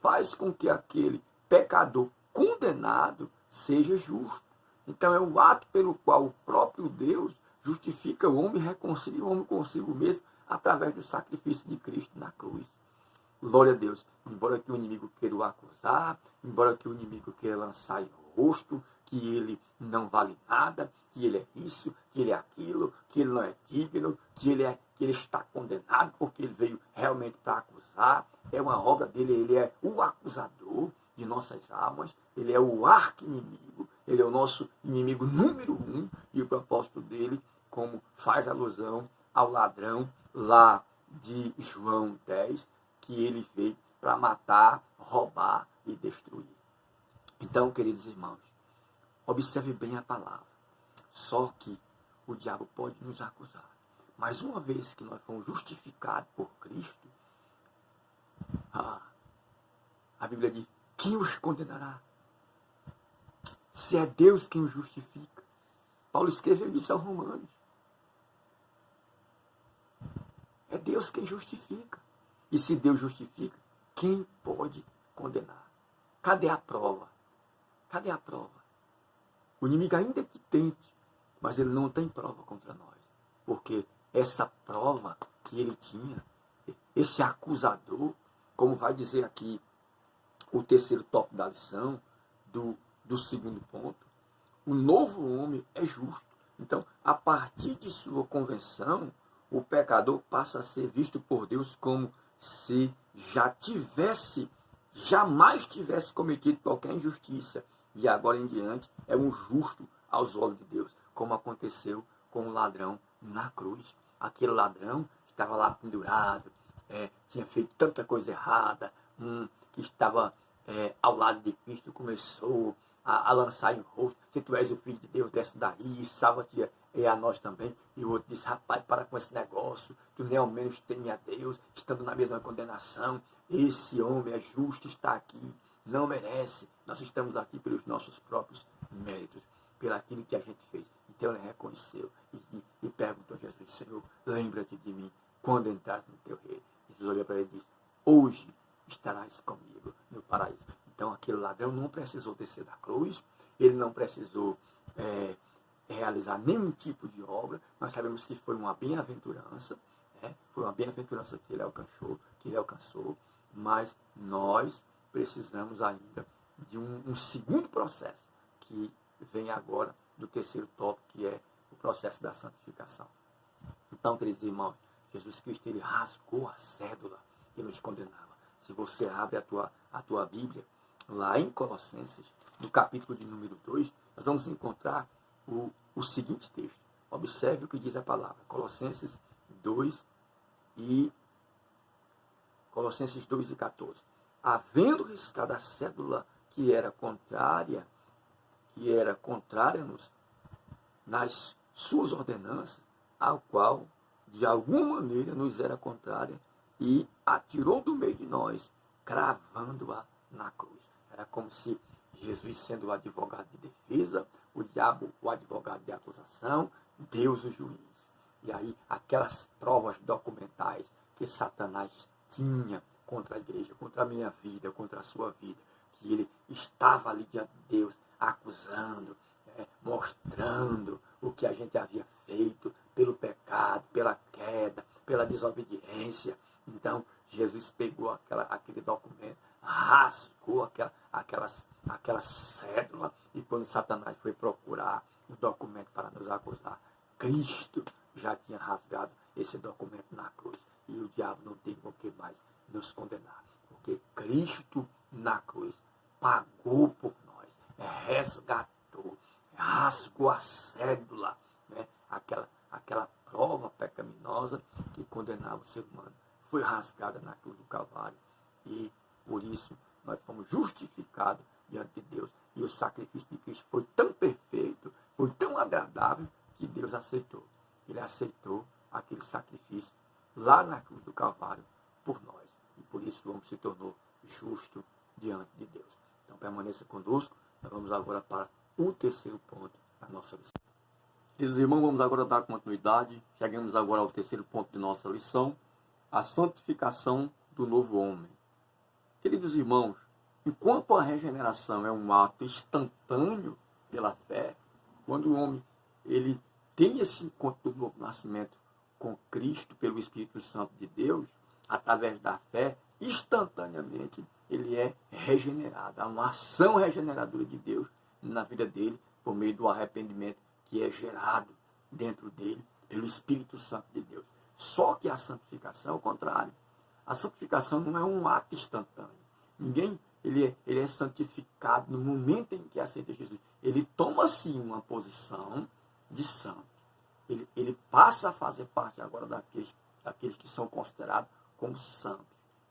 faz com que aquele pecador condenado seja justo. Então é o ato pelo qual o próprio Deus justifica o homem e reconcilia o homem consigo mesmo através do sacrifício de Cristo na cruz. Glória a Deus. Embora que o inimigo queira o acusar, embora que o inimigo queira lançar em rosto, que ele não vale nada, que ele é isso, que ele é aquilo, que ele não é digno, que ele está condenado porque ele veio realmente para acusar. É uma obra dele, ele é o acusador de nossas almas, ele é o arqui-inimigo, ele é o nosso inimigo número 1, e o propósito dele, como faz alusão ao ladrão lá de João 10, que ele veio para matar, roubar e destruir. Então, queridos irmãos, observe bem a palavra. Só que o diabo pode nos acusar. Mas uma vez que nós fomos justificados por Cristo, a Bíblia diz, quem os condenará? Se é Deus quem os justifica. Paulo escreveu isso aos Romanos. É Deus quem justifica. E se Deus justifica, quem pode condenar? Cadê a prova? Cadê a prova? O inimigo ainda que tente, mas ele não tem prova contra nós. Porque essa prova que ele tinha, esse acusador, como vai dizer aqui o terceiro tópico da lição, do segundo ponto, o novo homem é justo. Então, a partir de sua conversão, o pecador passa a ser visto por Deus como se jamais tivesse cometido qualquer injustiça. E agora em diante é um justo aos olhos de Deus, como aconteceu com o ladrão na cruz. Aquele ladrão estava lá pendurado, tinha feito tanta coisa errada, que estava ao lado de Cristo, começou a lançar em rosto, se tu és o Filho de Deus, desce daí, salva-te e a nós também. E o outro disse, rapaz, para com esse negócio, tu nem ao menos teme a Deus, estando na mesma condenação. Esse homem é justo, está aqui, não merece. Nós estamos aqui pelos nossos próprios méritos, pelo aquilo que a gente fez. Então ele reconheceu e perguntou a Jesus, Senhor, lembra-te de mim quando entrares no teu reino. Jesus olhou para ele e disse, hoje estarás comigo no paraíso. Então aquele ladrão não precisou descer da cruz, ele não precisou realizar nenhum tipo de obra. Nós sabemos que foi uma bem-aventurança, foi uma bem-aventurança que ele alcançou, mas nós precisamos ainda de um segundo processo, que vem agora do terceiro tópico, que é o processo da santificação. Então, queridos irmãos, Jesus Cristo, ele rasgou a cédula que nos condenava. Se você abre a tua Bíblia, lá em Colossenses, no capítulo de número 2, nós vamos encontrar o seguinte texto. Observe o que diz a palavra. Colossenses 2 e 14. Havendo riscado a cédula que era contrária-nos nas suas ordenanças, ao qual de alguma maneira nos era contrária, e atirou do meio de nós, cravando-a na cruz. Era como se Jesus, sendo o advogado de defesa, o diabo o advogado de acusação, Deus o juiz. E aí aquelas provas documentais que Satanás tinha contra a igreja, contra a minha vida, contra a sua vida, que ele estava ali diante de Deus, acusando, mostrando o que a gente havia feito pelo pecado, pela queda, pela desobediência. Então, Jesus pegou aquele documento, rasgou aquela cédula, e quando Satanás foi procurar o documento para nos acusar, Cristo já tinha rasgado esse documento na cruz. E o diabo não tem por que mais nos condenar. Porque Cristo na cruz pagou por nós, resgatou, rasgou a cédula, né? Aquela prova pecaminosa que condenava o ser humano. Foi rasgada na cruz do Calvário. E por isso nós fomos justificados diante de Deus. E o sacrifício de Cristo foi tão perfeito, foi tão agradável, que Deus aceitou. Ele aceitou aquele sacrifício lá na cruz do Calvário por nós. E por isso o homem se tornou justo diante de Deus. Então permaneça conosco. Nós vamos agora para o terceiro ponto da nossa lição. Queridos irmãos, vamos agora dar continuidade. Chegamos agora ao terceiro ponto de nossa lição, a santificação do novo homem. Queridos irmãos, enquanto a regeneração é um ato instantâneo pela fé, quando o homem ele tem esse encontro do novo nascimento com Cristo pelo Espírito Santo de Deus, através da fé, instantaneamente ele é regenerado. Há uma ação regeneradora de Deus na vida dele, por meio do arrependimento que é gerado dentro dele pelo Espírito Santo de Deus. Só que a santificação é o contrário. A santificação não é um ato instantâneo. Ninguém ele é santificado no momento em que aceita Jesus. Ele toma, sim, uma posição de santo. Ele passa a fazer parte agora daqueles que são considerados como santos.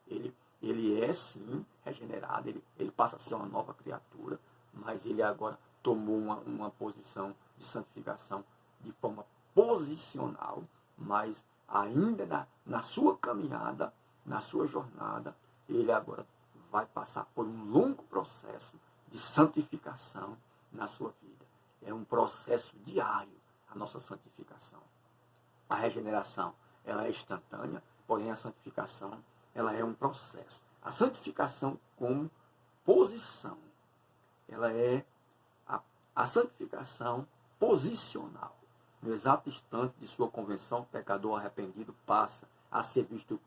Ele é, sim, regenerado, ele passa a ser uma nova criatura, mas ele agora tomou uma posição de santificação de forma posicional, mas ainda na sua caminhada, na sua jornada, ele agora vai passar por um longo processo de santificação na sua vida. É um processo diário, a nossa santificação. A regeneração, ela é instantânea, porém a santificação, ela é um processo. A santificação como posição, ela é a santificação posicional. No exato instante de sua conversão, o pecador arrependido passa a ser visto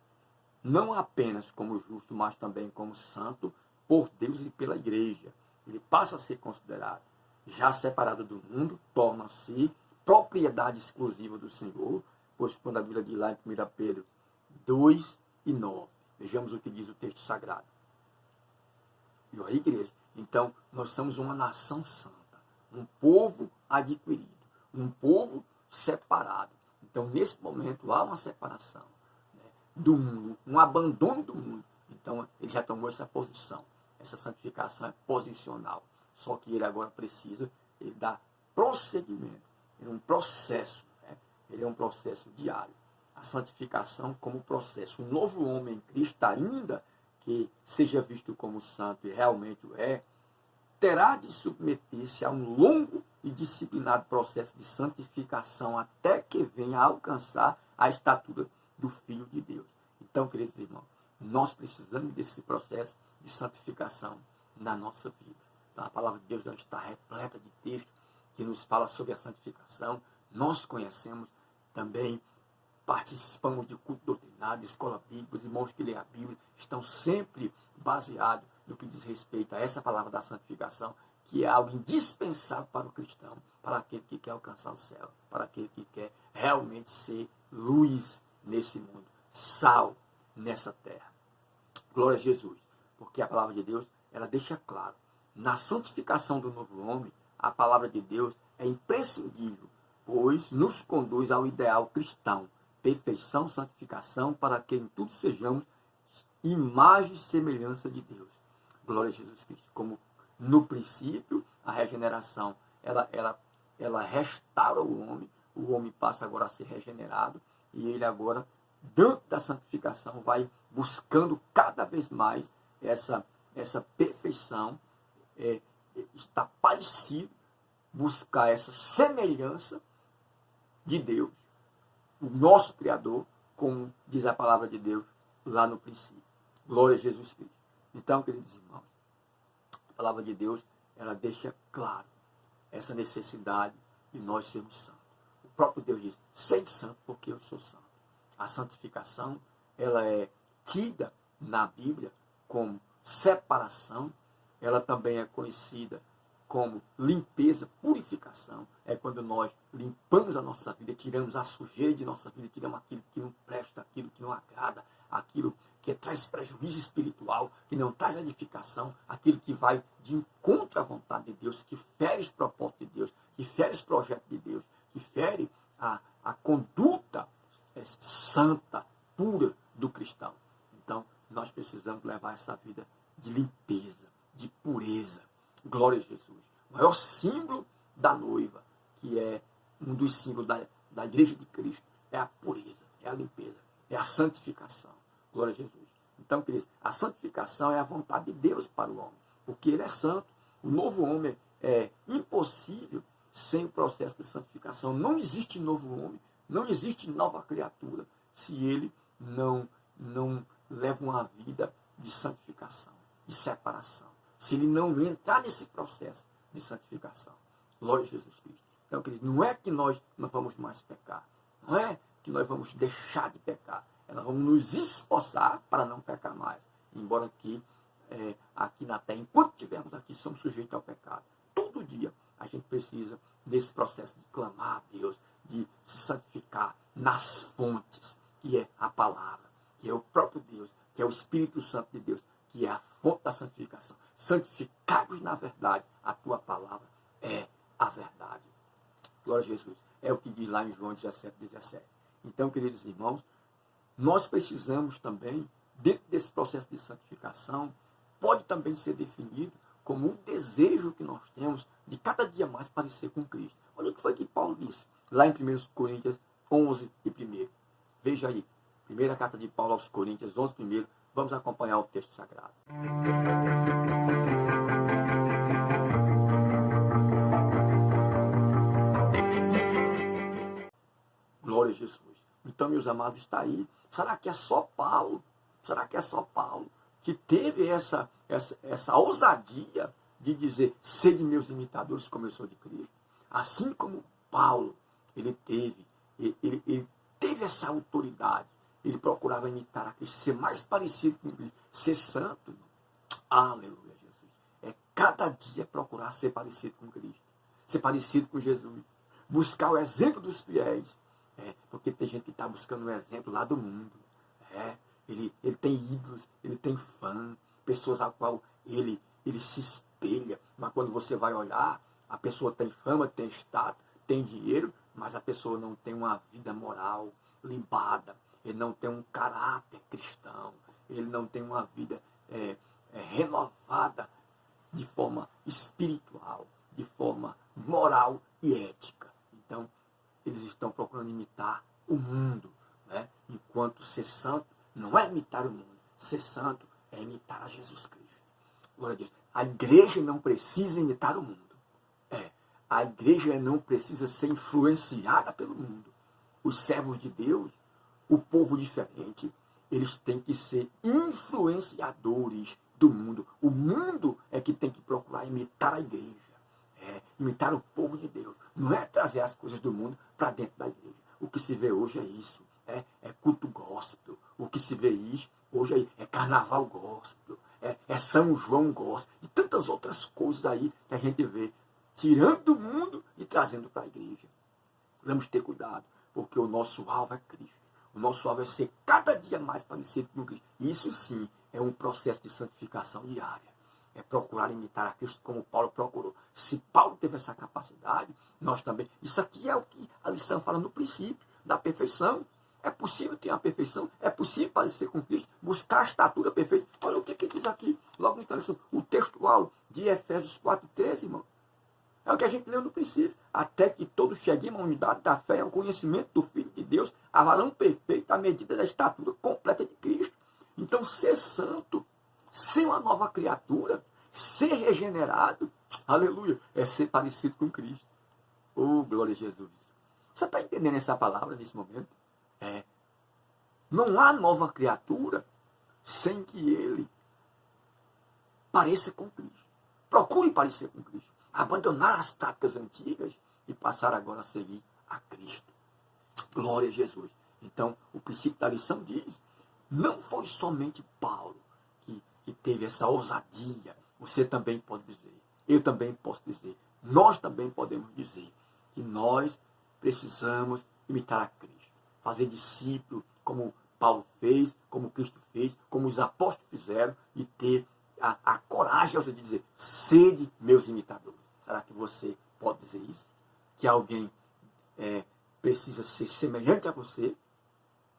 não apenas como justo, mas também como santo por Deus e pela igreja. Ele passa a ser considerado, já separado do mundo, torna-se propriedade exclusiva do Senhor, pois quando a Bíblia diz lá em 1 Pedro 2:9, vejamos o que diz o texto sagrado. E aí, igreja, então nós somos uma nação santa, um povo adquirido, um povo separado. Então, nesse momento, há uma separação, né, do mundo, um abandono do mundo. Então, ele já tomou essa posição. Essa santificação é posicional. Só que ele agora precisa dar prosseguimento. Ele é um processo, né? Ele é um processo diário. A santificação como processo. Um novo homem em Cristo, ainda que seja visto como santo e realmente o é, terá de submeter-se a um longo e disciplinado processo de santificação até que venha a alcançar a estatura do Filho de Deus. Então, queridos irmãos, nós precisamos desse processo de santificação na nossa vida. Então, a palavra de Deus já está repleta de textos que nos fala sobre a santificação. Nós conhecemos também, participamos de culto doutrinário, de escola bíblica, os irmãos que lêem a Bíblia estão sempre baseados no que diz respeito a essa palavra da santificação, que é algo indispensável para o cristão, para aquele que quer alcançar o céu, para aquele que quer realmente ser luz nesse mundo, sal nessa terra. Glória a Jesus, porque a palavra de Deus, ela deixa claro, na santificação do novo homem, a palavra de Deus é imprescindível, pois nos conduz ao ideal cristão, perfeição, santificação, para que em tudo sejamos imagem e semelhança de Deus. Glória a Jesus Cristo. Como no princípio, a regeneração, ela restaura o homem passa agora a ser regenerado, e ele agora, dentro da santificação, vai buscando cada vez mais essa perfeição, está parecido, buscar essa semelhança de Deus, o nosso Criador, como diz a palavra de Deus lá no princípio. Glória a Jesus Cristo. Então, queridos irmãos, A palavra de Deus, ela deixa claro essa necessidade de nós sermos santos. O próprio Deus diz, sede santo porque eu sou santo. A santificação, ela é tida na Bíblia como separação, ela também é conhecida como limpeza, purificação. É quando nós limpamos a nossa vida, tiramos a sujeira de nossa vida, tiramos aquilo que não presta, aquilo que não agrada, aquilo que traz prejuízo espiritual, que não traz edificação, aquilo que vai de encontro à vontade de Deus, que fere os propósitos de Deus, que fere os projetos de Deus, que fere a conduta santa, pura do cristão. Então, nós precisamos levar essa vida de limpeza, de pureza. Glória a Jesus. O maior símbolo da noiva, que é um dos símbolos da igreja de Cristo, é a pureza, é a limpeza, é a santificação. Glória a Jesus. Então, queridos, a santificação é a vontade de Deus para o homem, porque ele é santo. O novo homem é impossível sem o processo de santificação. Não existe novo homem, não existe nova criatura, se ele não leva uma vida de santificação, de separação. Se ele não entrar nesse processo de santificação. Glória a Jesus Cristo. Então, queridos, não é que nós não vamos mais pecar. Não é que nós vamos deixar de pecar. Nós vamos nos esforçar para não pecar mais. Embora aqui na terra, enquanto estivermos aqui, somos sujeitos ao pecado. Todo dia a gente precisa desse processo de clamar a Deus, de se santificar nas fontes, que é a palavra, que é o próprio Deus, que é o Espírito Santo de Deus, que é a fonte da santificação. Santificados na verdade, a tua palavra é a verdade. Glória a Jesus. É o que diz lá em João 17:17. Então, queridos irmãos, nós precisamos também, dentro desse processo de santificação, pode também ser definido como um desejo que nós temos de cada dia mais parecer com Cristo. Olha o que foi que Paulo disse, lá em 1 Coríntios 11 e 1. Veja aí, primeira carta de Paulo aos Coríntios 11 e 1. Vamos acompanhar o texto sagrado. Glória a Jesus. Então, meus amados, está aí. Será que é só Paulo? Será que é só Paulo que teve essa ousadia de dizer, sede meus imitadores como eu sou de Cristo? Assim como Paulo, ele teve essa autoridade. Ele procurava imitar a Cristo, ser mais parecido com Cristo, ser santo. Aleluia, Jesus. É cada dia procurar ser parecido com Cristo, ser parecido com Jesus. Buscar o exemplo dos fiéis. Porque tem gente que está buscando um exemplo lá do mundo. Ele tem ídolos, ele tem fã, pessoas a qual ele se espelha. Mas quando você vai olhar, a pessoa tem fama, tem status, tem dinheiro, mas a pessoa não tem uma vida moral limpada. Ele não tem um caráter cristão. Ele não tem uma vida renovada de forma espiritual, de forma moral e ética. Então, eles estão procurando imitar o mundo. Né? Enquanto ser santo não é imitar o mundo. Ser santo é imitar a Jesus Cristo. Glória a Deus. A igreja não precisa imitar o mundo. A igreja não precisa ser influenciada pelo mundo. Os servos de Deus, o povo diferente, eles têm que ser influenciadores do mundo. O mundo é que tem que procurar imitar a igreja. Imitar o povo de Deus. Não é trazer as coisas do mundo para dentro da igreja. O que se vê hoje é isso. É culto gospel. O que se vê isso hoje é carnaval gospel. É São João gospel. E tantas outras coisas aí que a gente vê. Tirando do mundo e trazendo para a igreja. Vamos ter cuidado. Porque o nosso alvo é Cristo. O nosso alvo é ser cada dia mais parecido com Cristo. Isso sim é um processo de santificação diária. É procurar imitar a Cristo como Paulo procurou. Se Paulo teve essa capacidade, nós também. Isso aqui é o que a lição fala no princípio, da perfeição. É possível ter a perfeição, é possível parecer com Cristo, buscar a estatura perfeita. Olha o que diz aqui, logo no início, o textual de Efésios 4:13, irmão. É o que a gente leu no princípio. Até que todos cheguemos à unidade da fé, ao conhecimento do Filho de Deus, a varão perfeito, à medida da estatura completa de Cristo. Então, ser santo, ser uma nova criatura, ser regenerado, aleluia, é ser parecido com Cristo. Oh, glória a Jesus. Você está entendendo essa palavra nesse momento? Não há nova criatura sem que ele pareça com Cristo. Procure parecer com Cristo. Abandonar as práticas antigas e passar agora a seguir a Cristo. Glória a Jesus. Então, o princípio da lição diz, não foi somente Paulo que teve essa ousadia. Você também pode dizer, eu também posso dizer, nós também podemos dizer que nós precisamos imitar a Cristo. Fazer discípulo como Paulo fez, como Cristo fez, como os apóstolos fizeram e ter a coragem de dizer, sede meus imitadores. Será que você pode dizer isso? Que alguém precisa ser semelhante a você?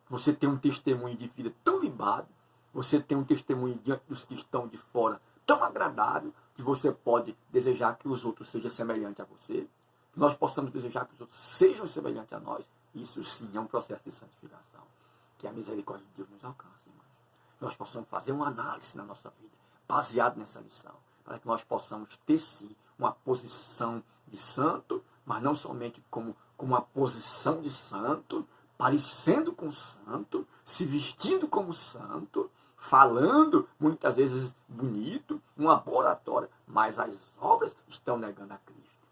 Você tem um testemunho de vida tão limbado, você tem um testemunho diante dos que estão de fora tão agradável, que você pode desejar que os outros sejam semelhantes a você, que nós possamos desejar que os outros sejam semelhantes a nós. Isso sim é um processo de santificação, que a misericórdia de Deus nos alcance, irmãos. Nós possamos fazer uma análise na nossa vida, baseado nessa lição, para que nós possamos ter sim uma posição de santo, mas não somente como uma posição de santo, parecendo com santo, se vestindo como santo, falando muitas vezes bonito, uma boa oratória, mas as obras estão negando a Cristo.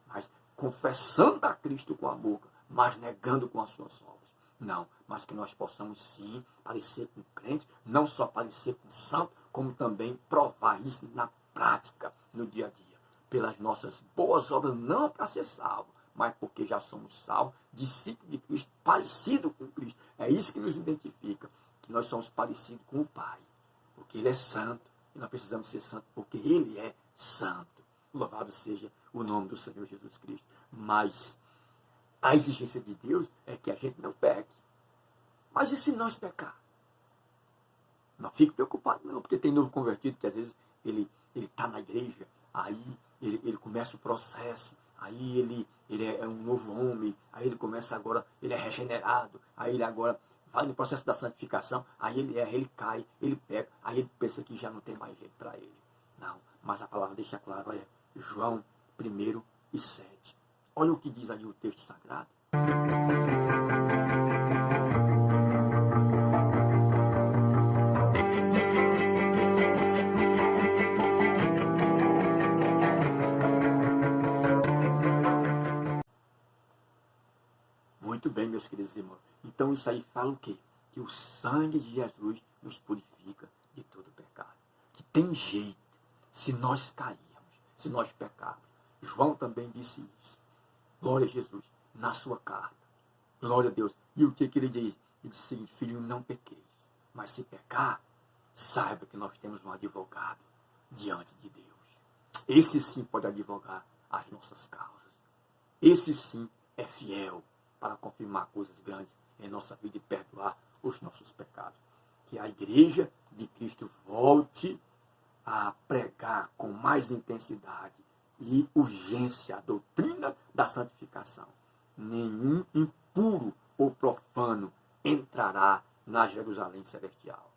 Mas confessando a Cristo com a boca, mas negando com as suas obras. Não, mas que nós possamos sim parecer com crente, não só parecer com santo, como também provar isso na prática, no dia a dia. Pelas nossas boas obras, não para ser salvo, mas porque já somos salvos, discípulos de Cristo, parecidos com Cristo. É isso que nos identifica, que nós somos parecidos com o Pai, porque Ele é santo, e nós precisamos ser santos porque Ele é santo. Louvado seja o nome do Senhor Jesus Cristo. Mas a exigência de Deus é que a gente não peque. Mas e se nós pecar? Não fique preocupado não, porque tem novo convertido que às vezes ele está na igreja, aí ele começa o processo, aí ele é um novo homem, aí ele começa agora, ele é regenerado, aí ele agora vai no processo da santificação, aí ele cai, ele peca, aí ele pensa que já não tem mais jeito para ele. Não, mas a palavra deixa claro, olha, João 1:7. Olha o que diz ali o texto sagrado. Muito bem, meus queridos irmãos. Então isso aí fala o quê? Que o sangue de Jesus nos purifica de todo pecado. Que tem jeito, se nós cairmos, se nós pecarmos. João também disse isso. Glória a Jesus, na sua carta. Glória a Deus. E o que ele diz? Ele disse, filho, não pequeis. Mas se pecar, saiba que nós temos um advogado diante de Deus. Esse sim pode advogar as nossas causas. Esse sim é fiel para confirmar coisas grandes em nossa vida e perdoar os nossos pecados. Que a igreja de Cristo volte a pregar com mais intensidade e urgência a doutrina da santificação. Nenhum impuro ou profano entrará na Jerusalém celestial.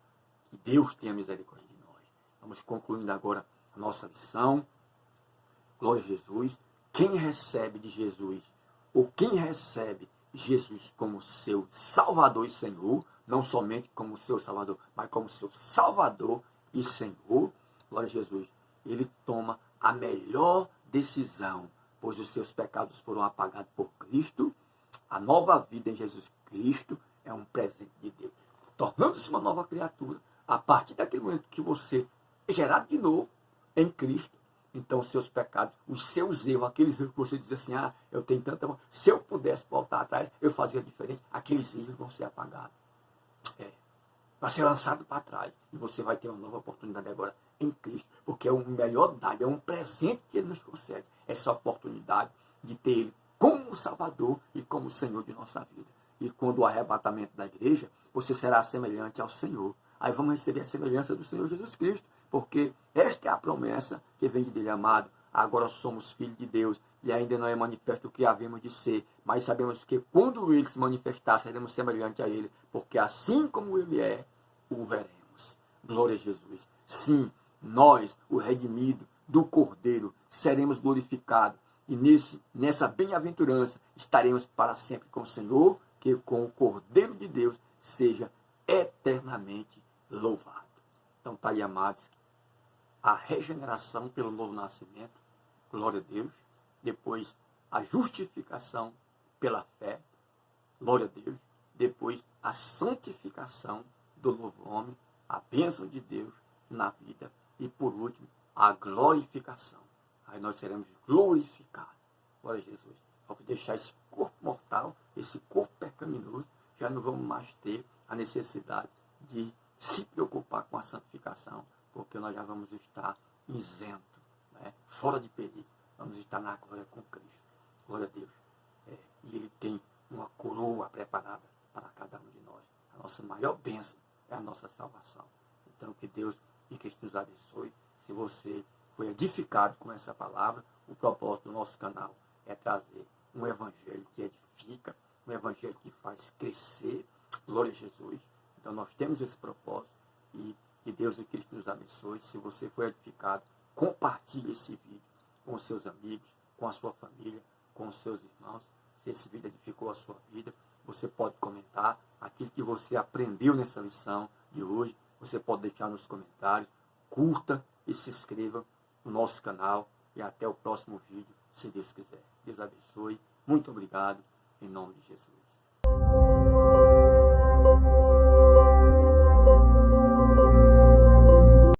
Que Deus tenha misericórdia de nós. Vamos concluindo agora a nossa lição. Glória a Jesus. Quem recebe de Jesus, ou quem recebe Jesus como seu Salvador e Senhor, não somente como seu Salvador, mas como seu Salvador e Senhor, glória a Jesus, ele toma a melhor decisão, pois os seus pecados foram apagados por Cristo. A nova vida em Jesus Cristo é um presente de Deus, tornando-se uma nova criatura. A partir daquele momento que você é gerado de novo em Cristo, então os seus pecados, os seus erros, aqueles erros que você diz assim, eu tenho tanta... Se eu pudesse voltar atrás, eu fazia diferente. Aqueles erros vão ser apagados. Vai ser lançado para trás. E você vai ter uma nova oportunidade agora em Cristo. Porque é o melhor dado, é um presente que Ele nos concede. Essa oportunidade de ter Ele como Salvador e como Senhor de nossa vida. E quando o arrebatamento da igreja, você será semelhante ao Senhor. Aí vamos receber a semelhança do Senhor Jesus Cristo. Porque esta é a promessa que vem dele, amado. Agora somos filhos de Deus e ainda não é manifesto o que havemos de ser. Mas sabemos que quando Ele se manifestar, seremos semelhantes a Ele. Porque assim como Ele é, o veremos. Glória a Jesus. Sim, nós, o redimido do Cordeiro, seremos glorificados. E nessa bem-aventurança estaremos para sempre com o Senhor, que com o Cordeiro de Deus seja eternamente louvado. Então está aí, amados. a regeneração pelo novo nascimento, glória a Deus. Depois, a justificação pela fé, glória a Deus. Depois, a santificação do novo homem, a bênção de Deus na vida. E, por último, a glorificação. Aí nós seremos glorificados. Glória a Jesus. Ao deixar esse corpo mortal, esse corpo pecaminoso, já não vamos mais ter a necessidade de se preocupar com a santificação, porque nós já vamos estar isentos, né? Fora de perigo. Vamos estar na glória com Cristo. Glória a Deus. E Ele tem uma coroa preparada para cada um de nós. A nossa maior bênção é a nossa salvação. Então, que Deus e Cristo nos abençoe. Se você foi edificado com essa palavra, o propósito do nosso canal é trazer um evangelho que edifica, um evangelho que faz crescer. Glória a Jesus. Então, nós temos esse propósito e que Deus e Cristo nos abençoe. Se você foi edificado, compartilhe esse vídeo com os seus amigos, com a sua família, com os seus irmãos. Se esse vídeo edificou a sua vida, você pode comentar aquilo que você aprendeu nessa lição de hoje. Você pode deixar nos comentários. Curta e se inscreva no nosso canal. E até o próximo vídeo, se Deus quiser. Deus abençoe. Muito obrigado. Em nome de Jesus.